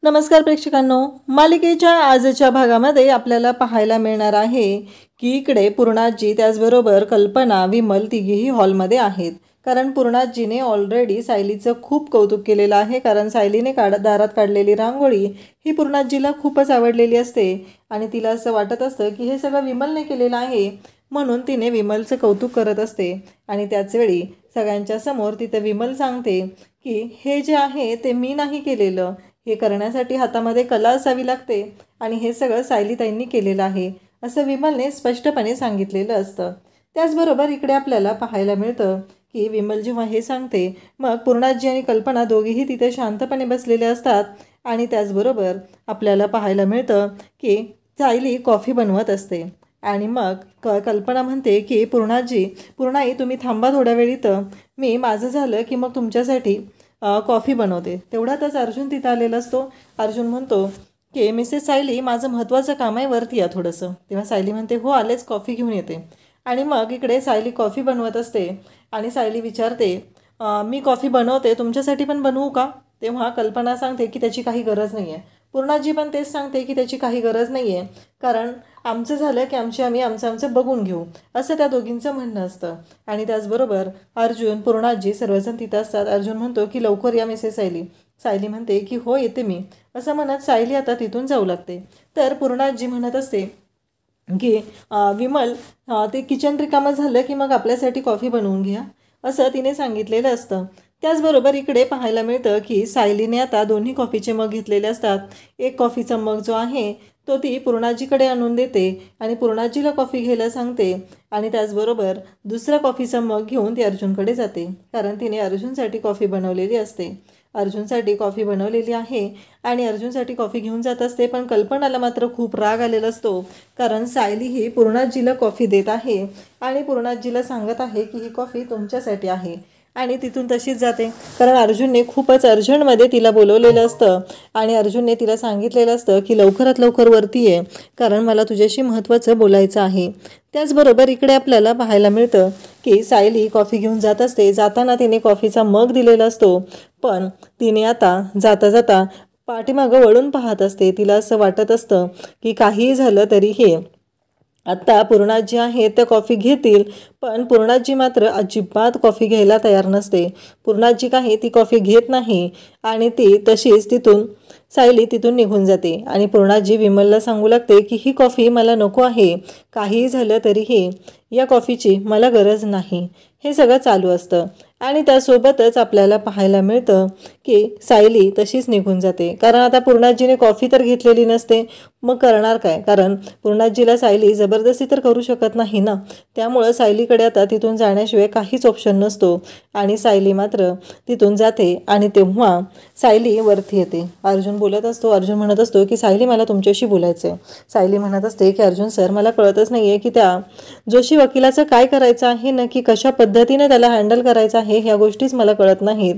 नमस्कार प्रेक्षकांनो, मालिकेच्या आजच्या भागामध्ये आपल्याला पाहायला मिळणार आहे की इकडे पूर्णाजी त्याचबरोबर कल्पना विमल तिघेही हॉलमध्ये आहेत. कारण पूर्णाजीने ऑलरेडी सायलीचं खूप कौतुक केलेलं आहे. कारण सायलीने दारात काढलेली रांगोळी ही पूर्णाजीला खूपच आवडलेली असते आणि तिला असं वाटत असतं की हे सगळं विमलने केलेलं आहे, म्हणून तिने विमलचं कौतुक करत असते. आणि त्याचवेळी सगळ्यांच्या समोर तिथे विमल सांगते की हे जे आहे ते मी नाही केलेलं, हे करण्यासाठी हातामध्ये कला असावी लागते आणि हे सगळं सायलीताईंनी केलेलं आहे, असं विमलने स्पष्टपणे सांगितलेलं असतं. त्याचबरोबर इकडे आपल्याला पाहायला मिळतं की विमल जेव्हा हे सांगते मग पूर्णाजी आणि कल्पना दोघेही तिथे शांतपणे बसलेले असतात. आणि त्याचबरोबर आपल्याला पाहायला मिळतं की सायली कॉफी बनवत असते आणि मग कल्पना म्हणते की पूर्णाई तुम्ही थांबा थोड्या वेळ इथं, मी माझं झालं की मग तुमच्यासाठी कॉफी बनवते. तेवढ्यातच अर्जुन तिथं आलेला असतो. अर्जुन म्हणतो की मिसेस सायली, माझं महत्त्वाचं काम आहे, वरती या थोडंसं. तेव्हा सायली म्हणते हो आलेच, कॉफी घेऊन येते. आणि मग इकडे सायली कॉफी बनवत असते आणि सायली विचारते मी कॉफी बनवते, तुमच्यासाठी पण बनवू का? तेव्हा कल्पना सांगते की त्याची काही गरज नाही आहे. पूर्णाजी पण तेच सांगते की त्याची काही गरज नाही आहे, कारण आमचं झालं की आम्ही आमचं बघून घेऊ, असं त्या दोघींचं म्हणणं असतं. आणि त्याचबरोबर अर्जुन, पूर्णाजी सर्वजण तिथं असतात. अर्जुन म्हणतो की लवकर या मिसेस सायली. सायली म्हणते की हो येते मी, असं म्हणत सायली आता तिथून जाऊ लागते. तर पूर्णाजी म्हणत असते की विमल, ते किचन रिकामं झालं की मग आपल्यासाठी कॉफी बनवून घ्या, असं तिने सांगितलेलं असतं. त्याचबरोबर इकडे पाहायला मिळतं की सायलीने आता दोन्ही कॉफीचे मग घेतलेले असतात. एक कॉफीचा मग जो आहे तो ती पूर्णाजीकडे आणून देते आणि पूर्णाजीला कॉफी घ्यायला सांगते. आणि त्याचबरोबर दुसरा कॉफीचा मग घेऊन ती अर्जुनकडे जाते, कारण तिने अर्जुनसाठी कॉफी बनवलेली असते. अर्जुनसाठी कॉफी बनवलेली आहे आणि अर्जुनसाठी कॉफी घेऊन जात असते. पण कल्पनाला मात्र खूप राग आलेला असतो, कारण सायली ही पूर्णाजीला कॉफी देत आहे आणि पूर्णाजीला सांगत आहे की ही कॉफी तुमच्यासाठी आहे. आणि तिथून तशीच जाते, कारण अर्जुनने खूपच अर्जंटमध्ये तिला बोलवलेलं असतं आणि अर्जुनने तिला सांगितलेलं असतं की लवकरात लवकर वरती ये, कारण मला तुझ्याशी महत्त्वाचं बोलायचं आहे. त्याचबरोबर इकडे आपल्याला पाहायला मिळतं की सायली कॉफी घेऊन जात असते. जाताना तिने कॉफीचा मग दिलेला असतो, पण तिने आता जाता जाता पाठीमागं वळून पाहत असते. तिला असं वाटत असतं की काहीही झालं तरी हे आत्ता पूर्णाजी आहे त्या कॉफी घेतील, पण पूर्णाजी मात्र अजिबात कॉफी घ्यायला तयार नसते. पूर्णाजी काही ती कॉफी घेत नाही आणि ती तशीच सायली तिथून निघून जाते. आणि पूर्णाजी विमलला सांगू लागते की ही कॉफी मला नको आहे, काहीही झालं तरीही या कॉफीची मला गरज नाही. हे सगळं चालू असतं आणि त्यासोबतच आपल्याला पाहायला मिळतं की सायली तशीच निघून जाते, कारण आता पूर्णाजीने कॉफी तर घेतलेली नसते, मग करणार काय? कारण पूर्णाजीला सायली जबरदस्ती तर करू शकत नाही ना. त्यामुळं सायलीकडे आता तिथून जाण्याशिवाय काहीच ऑप्शन नसतो आणि सायली मात्र तिथून जाते. आणि तेव्हा सायली वरती येते. अर्जुन म्हणत असतो की सायली, मला तुमच्याशी बोलायचं आहे. सायली म्हणत असते की अर्जुन सर, मला कळतच नाही आहे की त्या जोशी वकिलाचं काय करायचं आहे, नक्की कशा पद्धतीने त्याला हँडल करायचं आहे, ह्या गोष्टीच मला कळत नाहीत.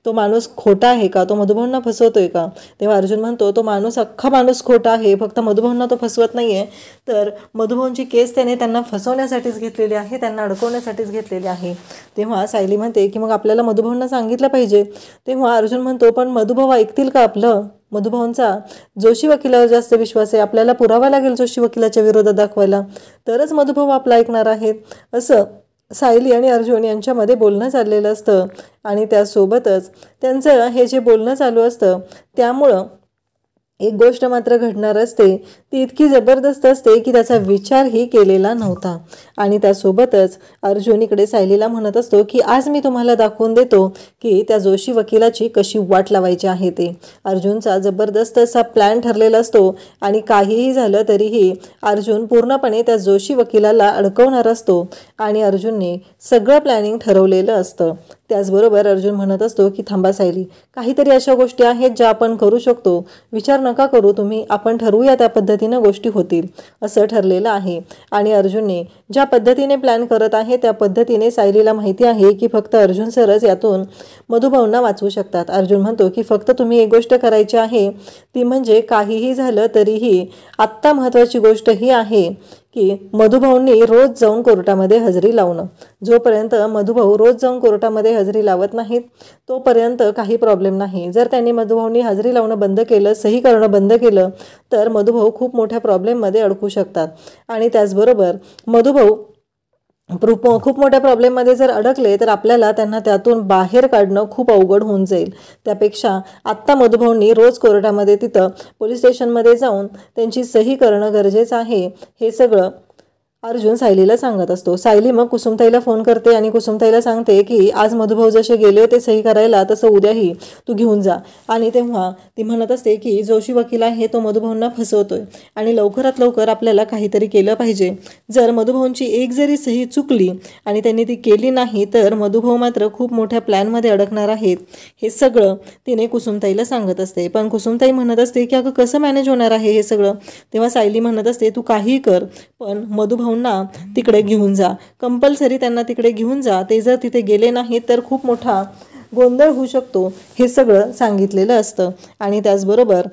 तो माणूस खोटा आहे का? तो मधुभाऊंना फसवतोय का? तेव्हा अर्जुन म्हणतो तो अख्खा माणूस खोटा आहे, फक्त मधुभाऊंना तो फसवत नाही आहे, तर मधुभाऊंची केस त्याने त्यांना फसवण्यासाठीच घेतलेली आहे, त्यांना अडकवण्यासाठीच घेतलेली आहे. तेव्हा सायली म्हणते की मग आपल्याला मधुभाऊंना सांगितलं पाहिजे. तेव्हा अर्जुन म्हणतो पण मधुभाऊ ऐकतील का आपलं? मधुभाऊंचा जोशी वकिलावर जास्त विश्वास आहे, आपल्याला पुरावा लागेल जोशी वकिलाच्या विरोधात दाखवायला, तरच मधुभाऊ आपला ऐकणार आहेत, असं सायली आणि अर्जुन यांच्यामध्ये बोलणं चाललेलं असतं. आणि त्यासोबतच त्यांचं हे जे बोलणं चालू असतं त्यामुळं एक गोष्ट मात्र घडणार असते, ती इतकी जबरदस्त असते की त्याचा विचारही केलेला नव्हता. आणि त्यासोबतच अर्जुन इकडे सायलीला म्हणत असतो की आज मी तुम्हाला दाखवून देतो की त्या जोशी वकिलाची कशी वाट लावायची आहे ते. अर्जुनचा जबरदस्त असा प्लॅन ठरलेला असतो आणि काहीही झालं तरीही अर्जुन पूर्णपणे त्या जोशी वकिलाला अडकवणार असतो आणि अर्जुनने सगळं प्लॅनिंग ठरवलेलं असतं. त्याचबरोबर अर्जुन म्हणत असतो की थांबा सायली, काहीतरी अशा गोष्टी आहेत ज्या आपण करू शकतो, विचार नका करू तुम्ही, आपण ठरवूया त्या पद्धतीनं गोष्टी होतील, असं ठरलेलं आहे. आणि अर्जुनने ज्या पद्धतीने प्लॅन करत आहे त्या पद्धतीने सायलीला माहिती आहे की फक्त अर्जुन सरच यातून मधुभाऊंना वाचवू शकतात. अर्जुन म्हणतो की फक्त तुम्ही एक गोष्ट करायची आहे, ती म्हणजे काहीही झालं तरीही आत्ता महत्त्वाची गोष्ट ही आहे की मधुभाऊंनी रोज जाऊन कोर्टामध्ये हजेरी लावणं. जोपर्यंत मधुभाऊ रोज जाऊन कोर्टामध्ये हजेरी लावत नाहीत तोपर्यंत काही प्रॉब्लेम नाही. जर त्यांनी मधुभाऊंनी हजेरी लावणं बंद केलं, सही करणं बंद केलं तर मधुभाऊ खूप मोठ्या प्रॉब्लेममध्ये अडकू शकतात. आणि त्याचबरोबर मधुभाऊ खूप मोठ्या प्रॉब्लेममध्ये जर अडकले तर आपल्याला त्यांना त्यातून बाहेर काढणं खूप अवघड होऊन जाईल. त्यापेक्षा आत्ता मधुभाऊंनी रोज कोर्टामध्ये तिथं पोलीस स्टेशनमध्ये जाऊन त्यांची सही करणं गरजेचं आहे. हे सगळं अर्जुन सायलीला सांगत असतो. सायली मग कुसुमताईला फोन करते आणि कुसुमताईला सांगते की आज मधुभाऊ जसे गेले होते सही करायला तसं उद्याही तू घेऊन जा. आणि तेव्हा ती म्हणत असते की जोशी वकील आहे तो मधुभाऊंना फसवतोय आणि लवकरात लवकर आपल्याला काहीतरी केलं पाहिजे. जर मधुभाऊंची एक जरी सही चुकली आणि त्यांनी ती केली नाही तर मधुभाऊ मात्र खूप मोठ्या प्लॅनमध्ये अडकणार आहेत. हे सगळं तिने कुसुमताईला सांगत असते. पण कुसुमताई म्हणत असते की अगं कसं मॅनेज होणार आहे हे सगळं. तेव्हा सायली म्हणत असते तू काही कर पण मधुभाऊ तिकडे घेऊन जा, कंपल्सरी त्यांना तिकडे घेऊन जा. ते जर तिथे गेले नाही तर खूप मोठा गोंधळ होऊ शकतो. हे सगळं सांगितलेलं असतं. आणि त्याचबरोबर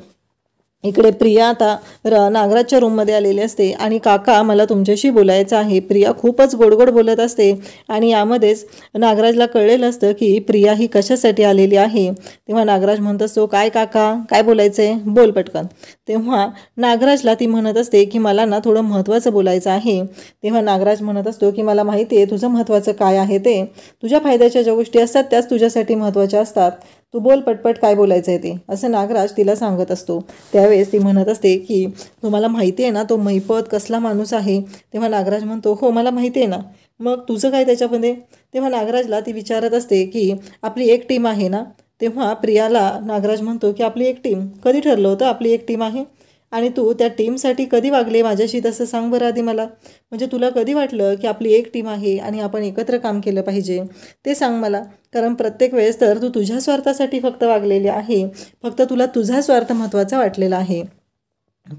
इकडे प्रिया आता नागराजच्या रूममध्ये आलेली असते आणि काका मला तुमच्याशी बोलायचं आहे. प्रिया खूपच गोडगोड बोलत असते आणि यामध्येच नागराजला कळलेलं असतं की प्रिया ही कशासाठी आलेली आहे. तेव्हा नागराज म्हणत असतो काय काका काय बोलायचं आहे, बोल पटकन. तेव्हा नागराजला ती म्हणत असते की मला ना थोडं महत्त्वाचं बोलायचं आहे. तेव्हा नागराज म्हणत असतो की मला माहिती आहे तुझं महत्त्वाचं काय आहे ते. तुझ्या फायद्याच्या ज्या गोष्टी असतात त्याच तुझ्यासाठी महत्त्वाच्या असतात. तू बोल पटपट काय बोलायचं आहे ते, असं नागराज तिला सांगत असतो. त्यावेळेस ती म्हणत असते की तुम्हाला माहिती आहे ना तो महिपत कसला माणूस आहे. तेव्हा नागराज म्हणतो हो मला माहिती आहे ना, मग तुझं काय त्याच्यामध्ये. तेव्हा नागराजला ती विचारत असते की आपली एक टीम आहे ना. तेव्हा प्रियाला नागराज म्हणतो की आपली एक टीम कधी ठरलं होतं आपली एक टीम आहे आणि तू त्या टीमसाठी कधी वागले माझ्याशी तसं सांग बरं आधी मला. म्हणजे तुला कधी वाटलं की आपली एक टीम आहे आणि आपण एकत्र काम केलं पाहिजे ते सांग मला. कारण प्रत्येक वेळेस तर तू तुझ्या स्वार्थासाठी फक्त वागलेली आहे, फक्त तुला तुझा स्वार्थ महत्त्वाचा वाटलेला आहे.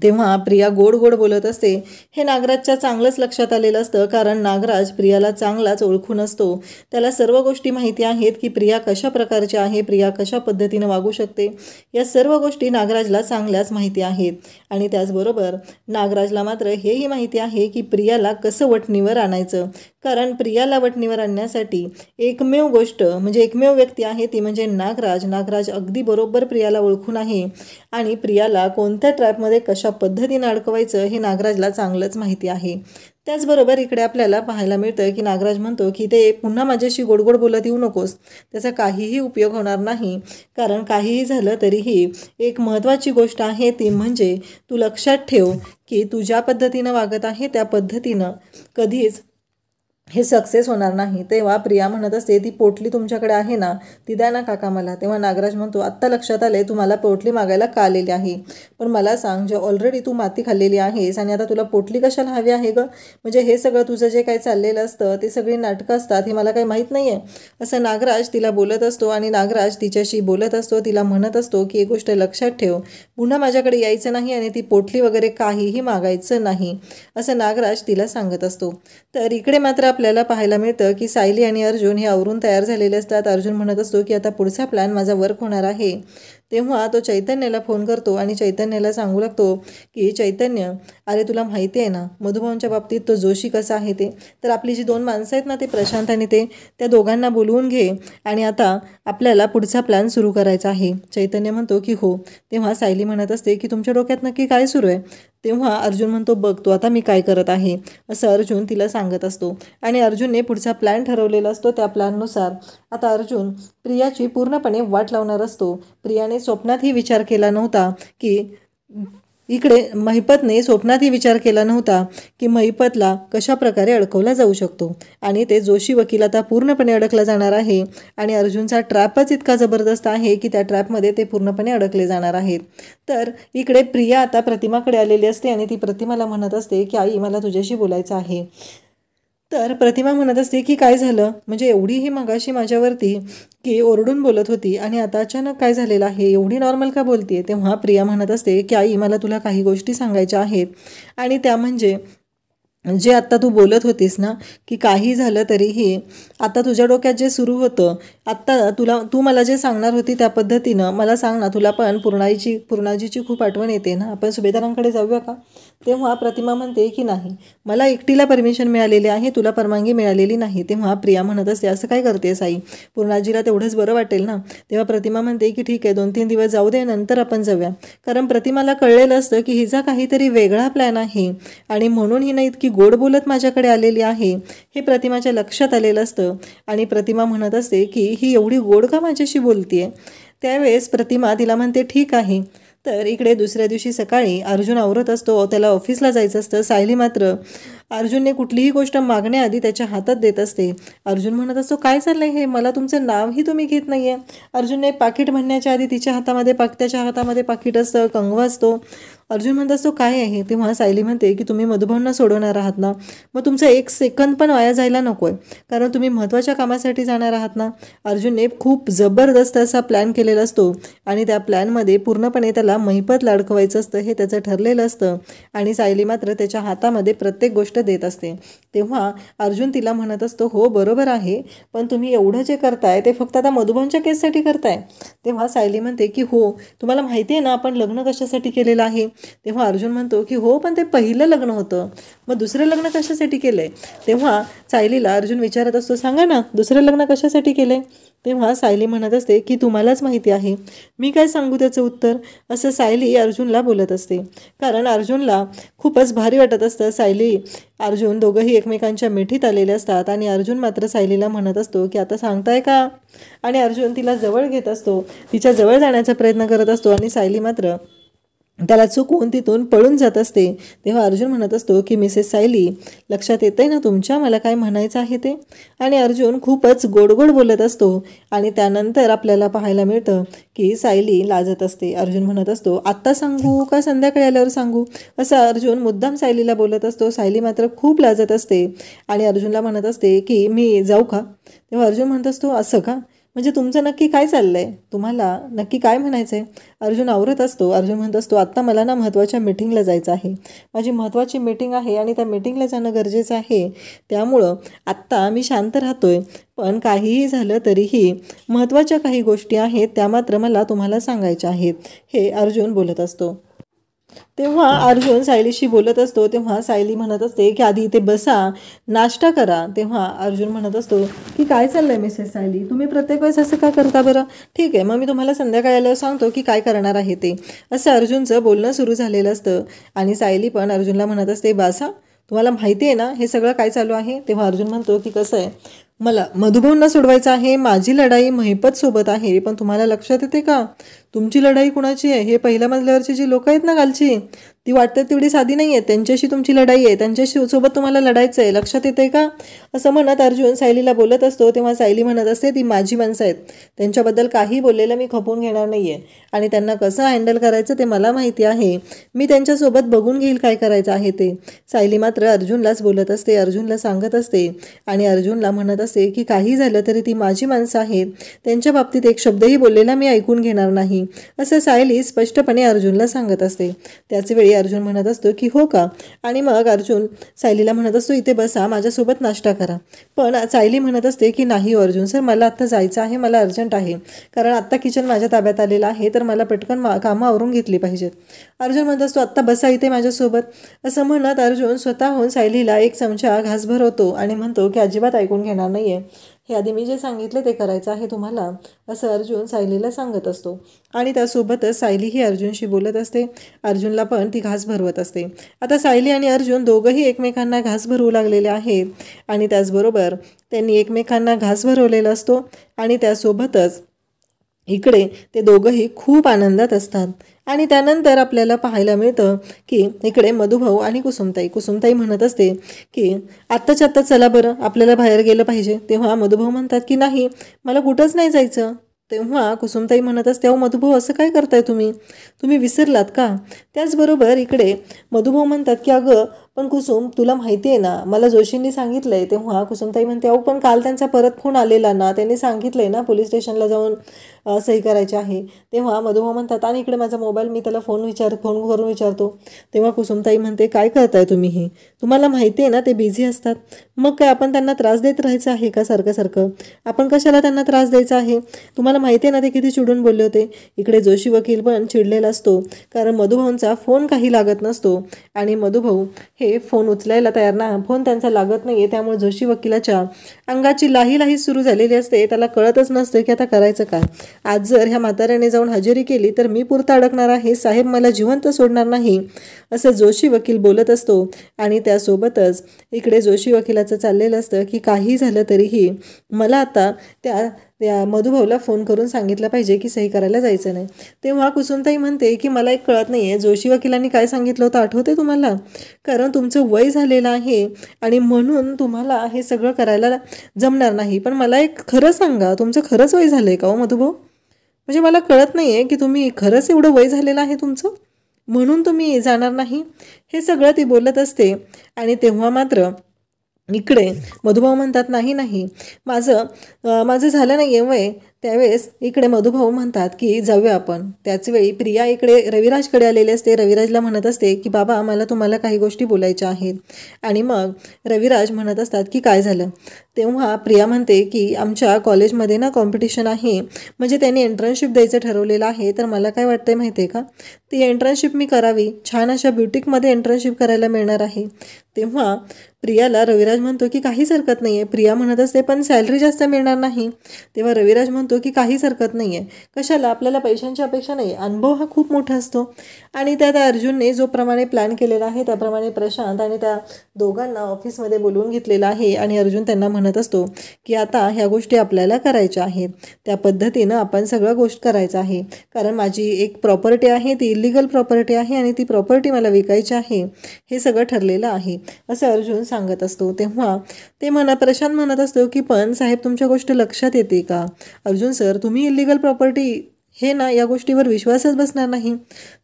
तेव्हा प्रिया गोड गोड बोलत असते. हे नागराजच्या चांगलंच लक्षात आलेलं असतं कारण नागराज प्रियाला चांगलाच ओळखून असतो. त्याला सर्व गोष्टी माहिती आहेत की प्रिया कशा प्रकारची आहे, प्रिया कशा पद्धतीनं वागू शकते. या सर्व गोष्टी नागराजला चांगल्याच माहिती आहेत. आणि त्याचबरोबर नागराजला मात्र हेही माहिती आहे की प्रियाला कसं वठणीवर आणायचं. कारण प्रियाला वठणीवर आणण्यासाठी एकमेव गोष्ट म्हणजे एकमेव व्यक्ती आहे ती म्हणजे नागराज. नागराज अगदी बरोबर प्रियाला ओळखून आहे आणि प्रियाला कोणत्या ट्रॅपमध्ये कशा पद्धतीनं अडकवायचं हे नागराजला चांगलंच माहिती आहे. त्याचबरोबर इकडे आपल्याला पाहायला मिळतं की नागराज म्हणतो की ते पुन्हा माझ्याशी गोडगोड बोलत येऊ नकोस, त्याचा काहीही उपयोग होणार नाही. कारण काहीही झालं तरीही एक महत्त्वाची गोष्ट आहे ती म्हणजे तू लक्षात ठेव की तू ज्या पद्धतीनं वागत आहे त्या पद्धतीनं कधीच हे सक्सेस होणार नाही. तेव्हा प्रिया म्हणत असते ती पोटली तुमच्याकडे आहे ना ती द्या ना काका मला. तेव्हा नागराज म्हणतो आत्ता लक्षात आले तू मला पोटली मागायला का आलेली आहे, पण मला सांग जे ऑलरेडी तू माती खाल्लेली आहेस आणि आता तुला पोटली कशाला हवी आहे गं. म्हणजे हे सगळं तुझं जे काही चाललेलं असतं ते सगळी नाटकं असतात हे मला काही माहीत नाही आहे असं नागराज तिला बोलत असतो. आणि नागराज तिच्याशी बोलत असतो, तिला म्हणत असतो की एक गोष्ट लक्षात ठेव पुन्हा माझ्याकडे यायचं नाही आणि ती पोटली वगैरे काहीही मागायचं नाही असं नागराज तिला सांगत असतो. तर इकडे मात्र आपल्याला पाहायला मिळतं की सायली आणि अर्जुन हे आवरून तयार झालेले असतात. अर्जुन म्हणत असतो की आता पुढचा प्लॅन माझा वर्क होणार आहे. तेव्हा तो चैतन्याला फोन करतो आणि चैतन्याला सांगू लागतो की चैतन्य अरे तुला माहिती आहे ना मधुभाऊंच्या बाबतीत तो जोशी कसा आहे ते. तर आपली जी दोन माणसं आहेत ना ते प्रशांत आणि ते त्या दोघांना बोलवून घे आणि आता आपल्याला पुढचा प्लॅन सुरू करायचा आहे. चैतन्य म्हणतो की हो. तेव्हा सायली म्हणत असते की तुमच्या डोक्यात नक्की काय सुरू आहे. तेव्हा अर्जुन म्हणतो बघ तू आता मी काय करत आहे असं अर्जुन तिला सांगत असतो. आणि अर्जुनने पुढचा प्लॅन ठरवलेला असतो. त्या प्लॅननुसार आता अर्जुन प्रियाची पूर्णपणे वाट लावणार असतो. प्रियाने स्वप्नातही विचार केला नव्हता की इकडे महिपतने स्वप्नातही विचार केला नव्हता की महिपतला कशा प्रकारे अडकवला जाऊ शकतो आणि ते जोशी वकील आता पूर्णपणे अडकला जाणार आहे. आणि अर्जुनचा ट्रॅपच इतका जबरदस्त आहे की त्या ट्रॅपमध्ये ते पूर्णपणे अडकले जाणार आहेत. तर इकडे प्रिया आता प्रतिमाकडे आलेली असते आणि ती प्रतिमाला म्हणत असते की आई मला तुझ्याशी बोलायचं आहे. तर प्रतिमा म्हणत असते की काय झालं, म्हणजे एवढी ही मगाशी माझ्यावरती की ओरडून बोलत होती आणि आता अचानक काय झालेलं आहे, एवढी नॉर्मल का बोलते. तेव्हा प्रिया म्हणत असते की आई मला तुला काही गोष्टी सांगायच्या आहेत आणि त्या म्हणजे जे आत्ता तू बोलत होतीस ना की काही झालं तरीही आता तुझ्या डोक्यात जे सुरू होतं, आत्ता तू मला जे सांगणार होती त्या पद्धतीनं मला सांग ना, तुला पण पूर्णाजीची खूप आठवण येते ना, आपण सुभेदारांकडे जाऊया का? तेव्हा प्रतिमा म्हणते की नाही, मला एकटीला परमिशन मिळालेली आहे, तुला परवानगी मिळालेली नाही. तेव्हा प्रिया म्हणत असते, असं काय करतेस आई, पूर्णाजीला तेवढंच बरं वाटेल ना. तेव्हा प्रतिमा म्हणते की ठीक आहे, 2-3 दिवस जाऊ दे, नंतर आपण जाऊया. कारण प्रतिमाला कळलेलं असतं की हिचा काहीतरी वेगळा प्लॅन आहे आणि म्हणून ही ना इतकी गोड बोलत माझ्याकडे आलेली आहे हे प्रतिमाच्या लक्षात आलेलं असतं. आणि प्रतिमा म्हणत असते की ही एवढी गोड का माझ्याशी बोलतीये. त्यावेळेस प्रतिमा तिला म्हणते ठीक आहे. तर इकडे दुसऱ्या दिवशी सकाळी अर्जुन आवरत असतो, त्याला ऑफिसला जायचं असतं. सायली मात्र अर्जुनने कुठलीही गोष्ट मागण्याआधी त्याच्या हातात देत असते. अर्जुन म्हणत असतो, काय चाललंय हे, मला तुमचं नावही तुम्ही घेत नाही आहे. अर्जुनने पाकिट म्हणण्याच्या आधी त्याच्या हातामध्ये पाकिट असतं, कंगवा असतो. अर्जुन म्हणत असतो काय आहे. तेव्हा सायली म्हणते की तुम्ही मधुभाऊंना सोडवणार आहात ना, मग तुमचा 1 सेकंद पण वाया जायला नको आहे, कारण तुम्ही महत्त्वाच्या कामासाठी जाणार आहात ना. अर्जुनने खूप जबरदस्त असा प्लॅन केलेला असतो आणि त्या प्लॅनमध्ये पूर्णपणे त्याला महिपत लाडकवायचं असतं हे त्याचं ठरलेलं असतं. आणि सायली मात्र त्याच्या हातामध्ये प्रत्येक गोष्ट देत असते. तेव्हा अर्जुन तिला म्हणत असतो, हो बरोबर आहे, पण तुम्ही एवढं जे करताय ते फक्त आता मधुभाऊंच्या केससाठी करताय. तेव्हा सायली म्हणते की हो, तुम्हाला माहिती आहे ना आपण लग्न कशासाठी केलेलं आहे. तेव्हा अर्जुन म्हणतो की हो, पण ते पहिलं लग्न होतं, मग दुसरं लग्न कशासाठी केलंय. तेव्हा सायलीला अर्जुन विचारत असतो, सांगा ना दुसरं लग्न कशासाठी केलंय. तेव्हा सायली म्हणत असते की तुम्हालाच माहिती आहे, मी काय सांगू त्याचं उत्तर, असं सायली अर्जुनला बोलत असते. कारण अर्जुनला खूपच भारी वाटत असतं. सायली अर्जुन दोघंही एकमेकांच्या मिठीत आलेले असतात आणि अर्जुन मात्र सायलीला म्हणत असतो की आता सांगताय का. आणि अर्जुन तिला जवळ घेत असतो, तिच्या जवळ जाण्याचा प्रयत्न करत असतो आणि सायली मात्र त्याला चुकवून तिथून पळून जात असते. तेव्हा अर्जुन म्हणत असतो की मिसेस सायली, लक्षात येतंय ना तुमच्या मला काय म्हणायचं आहे ते. आणि अर्जुन खूपच गोड गोड बोलत असतो आणि त्यानंतर आपल्याला पाहायला मिळतं की सायली लाजत असते. अर्जुन म्हणत असतो, आत्ता सांगू का संध्याकाळी आल्यावर सांगू, असं अर्जुन मुद्दाम सायलीला बोलत असतो. सायली मात्र खूप लाजत असते आणि अर्जुनला म्हणत असते की मी जाऊ का. तेव्हा अर्जुन म्हणत असतो, असं का, म्हणजे तुमचं नक्की काय चाललंय, तुम्हाला नक्की काय म्हणायचं आहे. अर्जुन आवरत असतो. अर्जुन म्हणत असतो, आत्ता मला ना महत्त्वाच्या मीटिंगला जायचं आहे, माझी महत्त्वाची मीटिंग आहे आणि त्या मीटिंगला जाणं गरजेचं आहे, त्यामुळं आत्ता मी शांत राहतोय, पण काहीही झालं तरीही महत्त्वाच्या काही गोष्टी आहेत त्या मात्र मला तुम्हाला सांगायच्या आहेत, हे अर्जुन बोलत असतो. तेव्हा अर्जुन सायलीशी बोलत असतो. तेव्हा सायली म्हणत असते की आधी इथे बसा, नाश्ता करा. तेव्हा अर्जुन म्हणत असतो की काय चाललंय मिसेस सायली, तुम्ही प्रत्येक वेळेस असं का करता बरं. ठीक आहे, मग मी तुम्हाला संध्याकाळी आल्यावर सांगतो की काय करणार आहे ते, असं अर्जुनचं बोलणं सुरू झालेलं असतं. आणि सायली पण अर्जुनला म्हणत असते, बासा तुम्हाला माहिती आहे ना हे सगळं काय चालू आहे. तेव्हा अर्जुन म्हणतो की कसं आहे, मला मधुभाऊंना सोडवायचं आहे, माझी लढाई महिपत सोबत आहे, पण तुम्हाला लक्षात येते का तुमची लढाई कुणाची आहे. हे पहिल्या मजल्यावरची जी लोक आहेत ना गालची, ती वाटतात तेवढी साधी नाही आहे, त्यांच्याशी तुमची लढाई आहे, त्यांच्याशी सोबत तुम्हाला लढायचं आहे, लक्षात येते का, असं म्हणत अर्जुन सायलीला बोलत असतो. तेव्हा सायली म्हणत असते, ती माझी माणसं आहेत, त्यांच्याबद्दल काही बोललेलं मी खपवून घेणार नाही आहे आणि त्यांना कसं हँडल करायचं ते मला माहिती आहे, मी त्यांच्यासोबत बघून घेईल काय करायचं आहे ते. सायली मात्र अर्जुनलाच बोलत असते, अर्जुनला सांगत असते आणि अर्जुनला म्हणत असते की काही झालं तरी ती माझी माणसं आहेत, त्यांच्या बाबतीत एक शब्दही बोललेला मी ऐकून घेणार नाही, असं सायली स्पष्टपणे अर्जुनला सांगत असते. त्याच वेळी अर्जुन म्हणत असतो की हो का. आणि मग अर्जुन सायलीला म्हणत असतो, इथे बसा, माझ्यासोबत नाश्ता करा. पण सायली म्हणत असते की नाही अर्जुन सर, मला आत्ता जायचं आहे, मला अर्जंट आहे, कारण आत्ता किचन माझ्या ताब्यात आलेलं आहे, तर मला पटकन कामं आवरून घेतली पाहिजेत. अर्जुन म्हणत असतो, आत्ता बसा इथे माझ्यासोबत, असं म्हणत अर्जुन स्वतःहून सायलीला 1 चमचा घास भरवतो आणि म्हणतो की अजिबात ऐकून घेणार नाही आहे, हे आधी मी जे सांगितले ते करायचं आहे तुम्हाला, असं अर्जुन सायलीला सांगत असतो. आणि त्यासोबतच सायली ही अर्जुनशी बोलत असते, अर्जुनला पण ती घास भरवत असते. आता सायली आणि अर्जुन दोघंही एकमेकांना घास भरवू लागलेले आहेत आणि त्याचबरोबर त्यांनी एकमेकांना घास भरवलेला असतो आणि त्यासोबतच इकडे ते दोघंही खूप आनंदात असतात. आणि त्यानंतर आपल्याला पाहायला मिळतं की इकडे मधुभाऊ आणि कुसुमताई म्हणत असते की आत्ताच्या आत्ता चला बरं, आपल्याला बाहेर गेलं पाहिजे. तेव्हा मधुभाऊ म्हणतात की नाही, मला कुठंच नाही जायचं. तेव्हा कुसुमताई म्हणत असते, अहो मधुभाऊ असं काय करताय तुम्ही विसरलात का. त्याचबरोबर इकडे मधुभाऊ म्हणतात की अगं पण कुसुम तुला माहिती आहे ना, मला जोशींनी सांगितलं आहे. तेव्हा कुसुमताई म्हणते, अहो पण काल त्यांचा परत फोन आलेला ना, त्यांनी सांगितलं आहे ना पोलीस स्टेशनला जाऊन सही करायची आहे. तेव्हा मधुभाऊ म्हणतात, आणि इकडे माझा मोबाईल, मी त्याला फोन करून विचारतो. तेव्हा कुसुमताई म्हणते, काय करताय तुम्ही हे? तुम्हाला माहिती आहे ना ते बिझी असतात. मग काय आपण त्यांना त्रास देत राहायचं आहे का सारखं सारखं? आपण कशाला त्यांना त्रास द्यायचा आहे? तुम्हाला माहिती आहे ना ते किती चिडून बोलले होते. इकडे जोशी वकील पण चिडलेला असतो, कारण मधुभाऊंचा फोन काही लागत नसतो आणि मधुभाऊ हे फोन उचलायला तयार ना, फोन त्यांचा लागत नाही आहे. त्यामुळे जोशी वकिलाच्या अंगाची लाही सुरू झालेली असते. त्याला कळतच नसतं की आता करायचं काय. आज जर ह्या म्हाताऱ्याने जाऊन हजेरी केली तर मी पुरता अडकणार आहे, साहेब मला जिवंत सोडणार नाही, असं जोशी वकील बोलत असतो. आणि त्यासोबतच इकडे जोशी वकिलाचं चाललेलं असतं की काही झालं तरीही मला आता त्या मधुभाऊला फोन करून सांगितलं पाहिजे की सही करायला जायचं नाही. तेव्हा कुसुमताई म्हणते की मला एक कळत नाही आहे, जोशी वकिलांनी काय सांगितलं होतं आठवते तुम्हाला? कारण तुमचं वय झालेलं आहे आणि म्हणून तुम्हाला हे सगळं करायला जमणार नाही. पण मला एक खरं सांगा, तुमचं खरंच वय झालं आहे का हो मधुभाऊ? म्हणजे मला कळत नाही आहे की तुम्ही खरंच एवढं वय झालेलं आहे तुमचं, म्हणून तुम्ही जाणार नाही. हे सगळं ती बोलत असते. आणि तेव्हा मात्र इकडे मधुभाऊ म्हणतात, नाही नाही माझं झालं नाही आहे वय. त्यावेळेस इकडे मधुभाऊ म्हणतात की जाऊया आपण. त्याचवेळी प्रिया इकडे रविराजकडे आलेली असते. रविराजला म्हणत असते की बाबा मला तुम्हाला काही गोष्टी बोलायच्या आहेत. आणि मग रविराज म्हणत असतात की काय झालं? तेव्हा प्रिया म्हणते की आमच्या कॉलेजमध्ये ना कॉम्पिटिशन आहे, म्हणजे त्यांनी एंट्रन्सशिप द्यायचं ठरवलेलं आहे. तर मला काय वाटतंय माहिती आहे का, ती एंट्रन्सशिप मी करावी. छान अशा ब्युटिकमध्ये एंट्रन्सशिप करायला मिळणार आहे. तेव्हा प्रियाला रविराज म्हणतो की काहीच हरकत नाही आहे. प्रिया म्हणत असते पण सॅलरी जास्त मिळणार नाही. तेव्हा रविराज म्हणतो की काहीच हरकत नाही आहे. कशाला, आपल्याला पैशांची अपेक्षा नाही, अनुभव हा खूप मोठा असतो. आणि त्या अर्जुनने जो प्रमाणे प्लॅन केलेला आहे त्याप्रमाणे प्रशांत आणि त्या दोघांना ऑफिसमध्ये बोलवून घेतलेलं आहे. आणि अर्जुन त्यांना म्हणत असतो की आता ह्या गोष्टी आपल्याला करायच्या आहेत, त्या पद्धतीनं आपण सगळं गोष्ट करायचं आहे. कारण माझी एक प्रॉपर्टी आहे, ती इलिगल प्रॉपर्टी आहे आणि ती प्रॉपर्टी मला विकायची आहे, हे सगळं ठरलेलं आहे, असं अर्जुन सांगत असतो. तेव्हा प्रशांत म्हणत असतो की पण साहेब तुमच्या गोष्ट लक्षात येते का? अर्जुन सर, तुम्ही इलिगल प्रॉपर्टी हे ना, या गोष्टीवर विश्वासच बसणार नाही.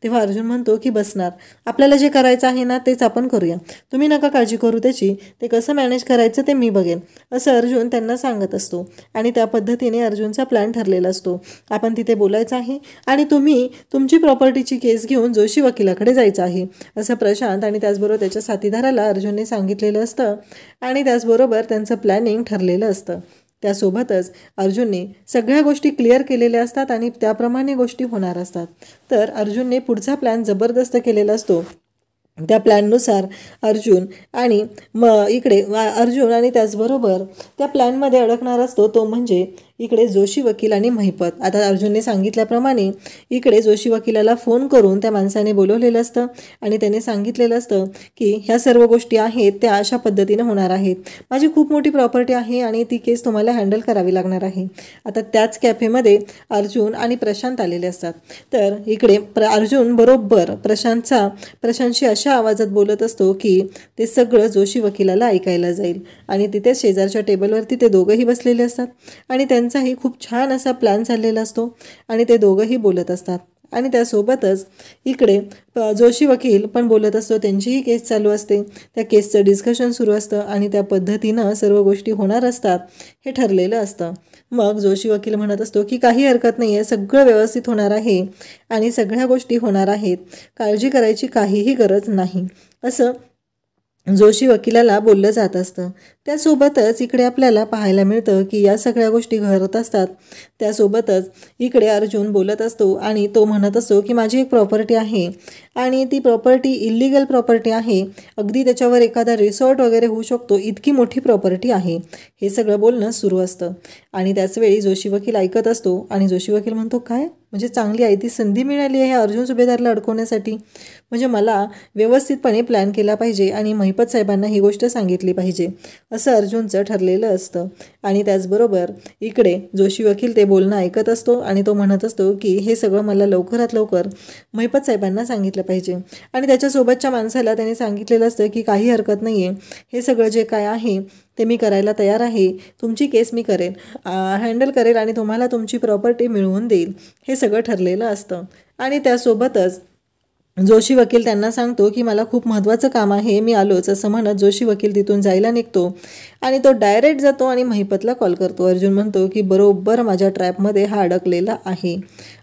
तेव्हा अर्जुन म्हणतो की बसणार, आपल्याला जे करायचं आहे ना तेच आपण करूया, तुम्ही नका काळजी करू त्याची, ते कसं मॅनेज करायचं ते मी बघेन, असं अर्जुन त्यांना सांगत असतो. आणि त्या पद्धतीने अर्जुनचा प्लॅन ठरलेला असतो. आपण तिथे बोलायचं आहे आणि तुम्ही तुमची प्रॉपर्टीची केस घेऊन जोशी वकिलाकडे जायचं आहे, असं प्रशांत आणि त्याचबरोबर त्याच्या साथीदाराला अर्जुनने सांगितलेलं असतं. आणि त्याचबरोबर त्यांचं प्लॅनिंग ठरलेलं असतं. त्यासोबतच अर्जुनने सगळ्या गोष्टी क्लिअर केलेल्या असतात आणि त्याप्रमाणे गोष्टी होणार असतात. तर अर्जुनने पुढचा प्लॅन जबरदस्त केलेला असतो. त्या प्लॅननुसार अर्जुन आणि इकडे अर्जुन आणि त्याचबरोबर त्या प्लॅनमध्ये अडकणार असतो तो म्हणजे इकडे जोशी वकील आणि महिपत. आता अर्जुनने सांगितल्याप्रमाणे इकडे जोशी वकिलाला फोन करून त्या माणसाने बोलवलेलं असतं आणि त्याने सांगितलेलं असतं की ह्या सर्व गोष्टी आहेत त्या अशा पद्धतीने होणार आहेत, माझी खूप मोठी प्रॉपर्टी आहे आणि ती केस तुम्हाला हँडल करावी लागणार आहे. आता त्याच कॅफेमध्ये अर्जुन आणि प्रशांत आलेले असतात. तर इकडे अर्जुन बरोबर प्रशांतशी अशा आवाजात बोलत असतो की ते सगळं जोशी वकिलाला ऐकायला जाईल. आणि तिथे शेजारच्या टेबलवरती ते दोघंही बसलेले असतात आणि त्यांचाही खूप छान असा प्लॅन चाललेला असतो आणि ते दोघंही बोलत असतात. आणि त्यासोबतच इकडे जोशी वकील पण बोलत असतो, त्यांचीही केस चालू असते, त्या केसचं डिस्कशन सुरू असतं आणि त्या पद्धतीनं सर्व गोष्टी होणार असतात, हे ठरलेलं असतं. मग जोशी वकील म्हणत असतो की काही हरकत नाही आहे, सगळं व्यवस्थित होणार आहे आणि सगळ्या गोष्टी होणार आहेत, काळजी करायची काहीही गरज नाही, असं जोशी वकिलाला बोललं जात असतं. त्यासोबतच इकडे आपल्याला पाहायला मिळतं की या सगळ्या गोष्टी घडत असतात. त्यासोबतच इकडे अर्जुन बोलत असतो आणि तो म्हणत असतो की माझी एक प्रॉपर्टी आहे आणि ती प्रॉपर्टी इलिगल प्रॉपर्टी आहे, अगदी त्याच्यावर एखादा रिसॉर्ट वगैरे होऊ शकतो, इतकी मोठी प्रॉपर्टी आहे, हे सगळं बोलणं सुरू असतं. आणि त्याचवेळी जोशी वकील ऐकत असतो आणि जोशी वकील म्हणतो, काय म्हणजे चांगली आहे ती संधी मिळाली आहे अर्जुन सुभेदारला अडकवण्यासाठी, म्हणजे मला व्यवस्थितपणे प्लॅन केला पाहिजे आणि महिपत साहेबांना ही गोष्ट सांगितली पाहिजे, असं अर्जुनचं ठरलेलं असतं. आणि त्याचबरोबर इकडे जोशी वकील ते बोलणं ऐकत असतो आणि तो म्हणत असतो की हे सगळं मला लवकरात लवकर महिपत साहेबांना सांगितलं पाहिजे. आणि त्याच्यासोबतच्या माणसाला त्याने सांगितलेलं असतं की काही हरकत नाही आहे, हे सगळं जे काय आहे ते मी करायला तयार आहे, तुमची केस मी करेन, हँडल करेल आणि तुम्हाला तुमची प्रॉपर्टी मिळवून देईल, हे सगळं ठरलेलं असतं. आणि त्यासोबतच जोशी वकील त्यांना सांगतो की मला खूप महत्त्वाचं काम आहे, मी आलोच, असं म्हणत जोशी वकील तिथून जायला निघतो आणि तो डायरेक्ट जातो आणि महिपतला कॉल करतो. अर्जुन म्हणतो की बरोबर माझ्या ट्रॅपमध्ये हा अडकलेला आहे,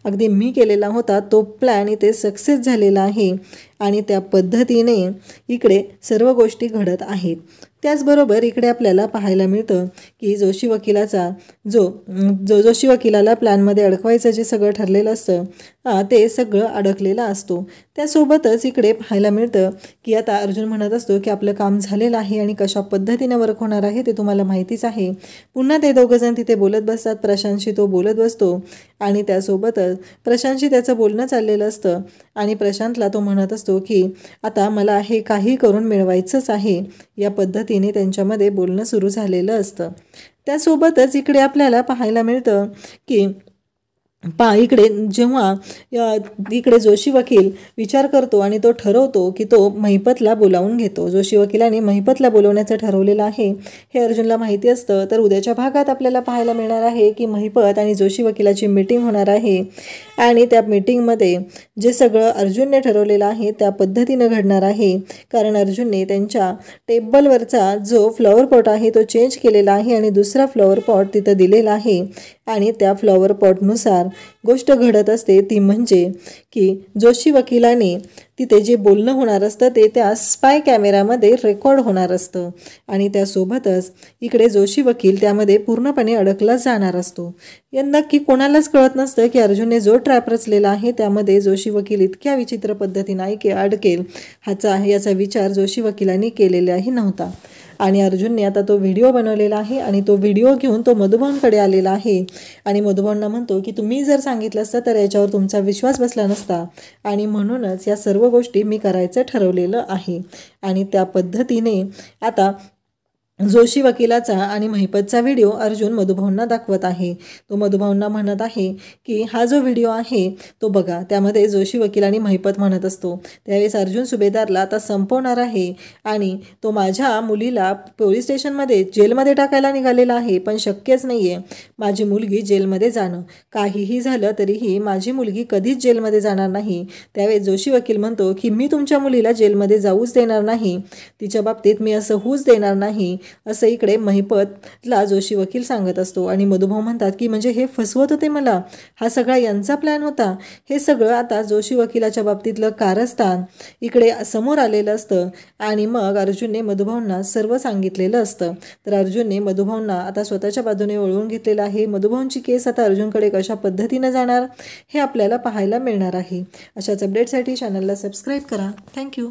अगदी मी केलेला होता तो प्लॅन इथे सक्सेस झालेला आहे आणि त्या पद्धतीने इकडे सर्व गोष्टी घडत आहेत. त्याचबरोबर इकडे आपल्याला पाहायला मिळतं की जोशी वकिलाचा जोशी वकिलाला प्लॅनमध्ये अडकवायचं जे सगळं ठरलेलं असतं ते सगळं अडकलेलं असतो. त्यासोबतच इकडे पाहायला मिळतं की आता अर्जुन म्हणत असतो की आपलं काम झालेलं आहे आणि कशा पद्धतीने वर्क होणार आहे ते तुम्हाला माहितीच आहे. पुन्हा ते दोघंजण तिथे बोलत बसतात. प्रशांतशी तो बोलत बसतो आणि त्यासोबतच प्रशांतशी त्याचं बोलणं चाललेलं असतं आणि प्रशांतला तो म्हणत असतो की आता मला हे काही करून मिळवायचंच आहे. या पद्धतीने त्यांच्यामध्ये बोलणं सुरू झालेलं असतं. त्यासोबतच इकडे आपल्याला पाहायला मिळतं की इकडे जेव्हा इकडे जोशी वकील विचार करतो आणि तो ठरवतो की तो महिपतला बोलावून घेतो. जोशी वकिलाने महिपतला बोलवण्याचं ठरवलेलं आहे हे अर्जुनला माहिती असतं. तर उद्याच्या भागात आपल्याला पाहायला मिळणार आहे की महिपत आणि जोशी वकिलाची मीटिंग होणार आहे आणि त्या मीटिंगमध्ये जे सगळं अर्जुनने ठरवलेलं आहे त्या पद्धतीनं घडणार आहे. कारण अर्जुनने त्यांच्या टेबलवरचा जो फ्लॉवर पॉट आहे तो चेंज केलेला आहे आणि दुसरा फ्लॉवर पॉट तिथं दिलेला आहे आणि त्या फ्लॉवर पॉटनुसार गोष्ट घडत असते ती म्हणजे की जोशी वकिलाने तिथे जे बोलणं होणार असतं ते त्या स्पाय कॅमेरामध्ये रेकॉर्ड होणार असतं आणि त्यासोबतच इकडे जोशी वकील त्यामध्ये पूर्णपणे अडकला जाणार असतो. नक्की कोणालाच कळत नसतं की अर्जुनने जो ट्रॅप रचलेला आहे त्यामध्ये जोशी वकील इतक्या विचित्र पद्धतीने अडकेल याचा विचार जोशी वकिलांनी केलेलाही नव्हता. आणि अर्जुनने आता तो व्हिडिओ बनवलेला आहे आणि तो व्हिडिओ घेऊन तो मधुभाऊंकडे आलेला आहे आणि मधुभाऊंना म्हणतो की तुम्ही जर सांगितलं असतं तर याच्यावर तुमचा विश्वास बसला नसता आणि म्हणूनच या सर्व गोष्टी मी करायचं ठरवलेलं आहे. आणि त्या पद्धतीने आता जोशी वकिलाचा आणि महिपतचा व्हिडिओ अर्जुन मधुभाऊंना दाखवत आहे. तो मधुभाऊंना म्हणत आहे की हा जो व्हिडिओ आहे तो बघा. त्यामध्ये जोशी वकील आणि महिपत म्हणत असतो त्यावेळेस अर्जुन सुभेदारला आता संपवणार आहे आणि तो माझ्या मुलीला पोलीस स्टेशनमध्ये जेलमध्ये टाकायला निघालेला आहे, पण शक्यच नाही आहे माझी मुलगी जेलमध्ये जाणं. काहीही झालं तरीही माझी मुलगी कधीच जेलमध्ये जाणार नाही. त्यावेळेस जोशी वकील म्हणतो की मी तुमच्या मुलीला जेलमध्ये जाऊच देणार नाही, तिच्या बाबतीत मी असं होऊच देणार नाही, असं इकडे महिपतला जोशी वकील सांगत असतो. आणि मधुभाऊ म्हणतात की म्हणजे हे फसवत होते मला, हा सगळा यांचा प्लॅन होता. हे सगळं आता जोशी वकिलाच्या बाबतीतलं कारस्थान इकडे समोर आलेलं असतं आणि मग अर्जुनने मधुभाऊंना सर्व सांगितलेलं असतं. तर अर्जुनने मधुभाऊंना आता स्वतःच्या बाजूने वळवून घेतलेलं आहे. मधुभाऊंची केस आता अर्जुनकडे कशा पद्धतीने जाणार हे आपल्याला पाहायला मिळणार आहे. अशाच अपडेटसाठी चॅनलला सबस्क्राईब करा. थँक्यू.